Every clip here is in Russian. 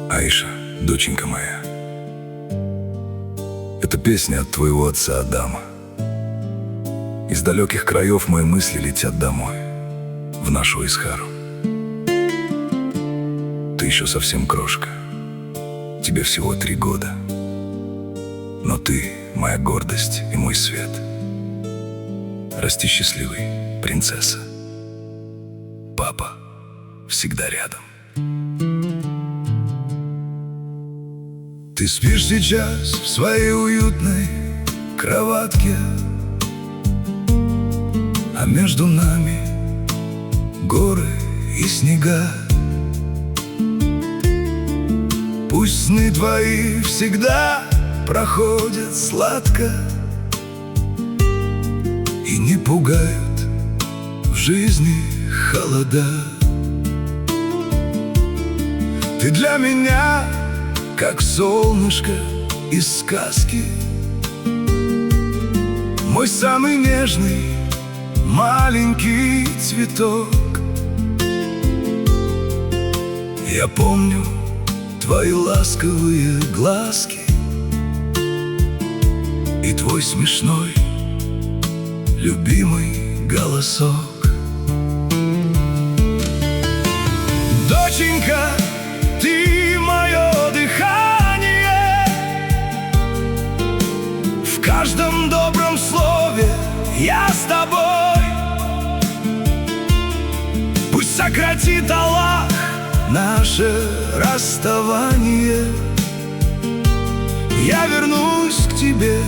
Аиша, доченька моя, это песня от твоего отца Адама. Из далеких краев мои мысли летят домой, в нашу Исхару. Ты еще совсем крошка, тебе всего 3 года, но ты моя гордость и мой свет. Расти счастливой, принцесса. Папа всегда рядом. Ты спишь сейчас в своей уютной кроватке, а между нами горы и снега. Пусть сны твои всегда проходят сладко и не пугают в жизни холода. Ты для меня как солнышко из сказки, мой самый нежный маленький цветок. Я помню твои ласковые глазки и твой смешной любимый голосок. Доченька, ты мое дыхание, в каждом добром слове я с тобой. Пусть сократит Аллах наше расставание, я вернусь к тебе,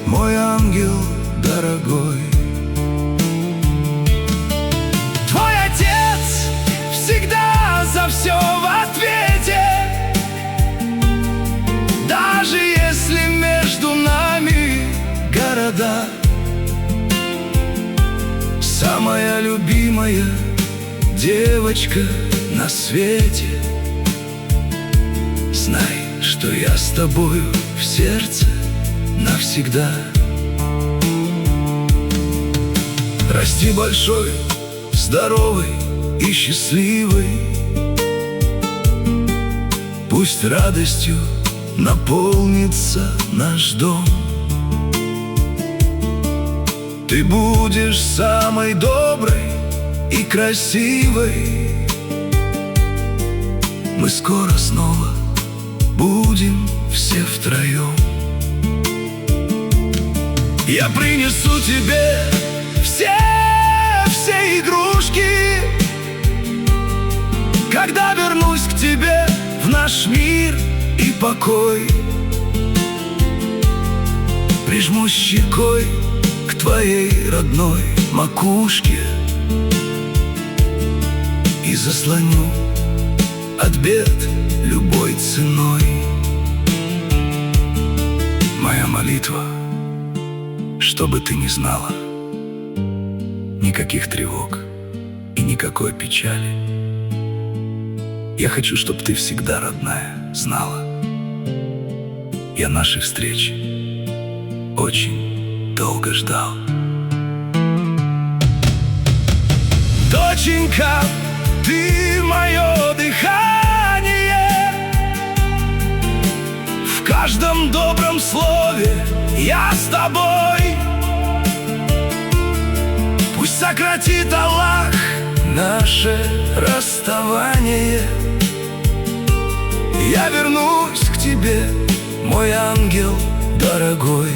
мой ангел дорогой. Твой отец всегда за все в ответе, даже если между нами города. Самая любимая девочка на свете, знай, что я с тобою в сердце навсегда. Расти большой, здоровый и счастливый, пусть радостью наполнится наш дом. Ты будешь самой доброй и красивой, мы скоро снова будем все втроем. Я принесу тебе все игрушки, когда вернусь к тебе в наш мир и покой. Прижмусь щекой к твоей родной макушке и заслоню от бед любой ценой. Моя молитва, чтобы ты не знала никаких тревог и никакой печали. Я хочу, чтобы ты всегда, родная, знала, я нашей встречи очень долго ждал. Доченька, ты мое дыхание, в каждом добром слове я с тобой. Пусть сократит Аллах наше расставание, я вернусь к тебе, мой ангел дорогой.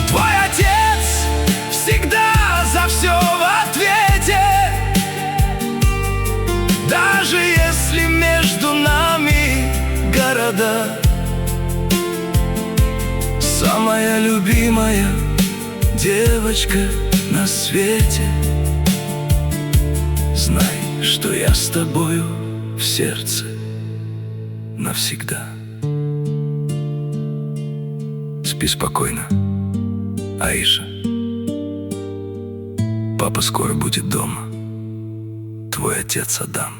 Твой отец всегда за все в ответе, даже если между нами города. Самая любимая девочка на свете, знай, что я с тобою в сердце навсегда. Спи спокойно, Аиша. Папа скоро будет дома. Твой отец Адам.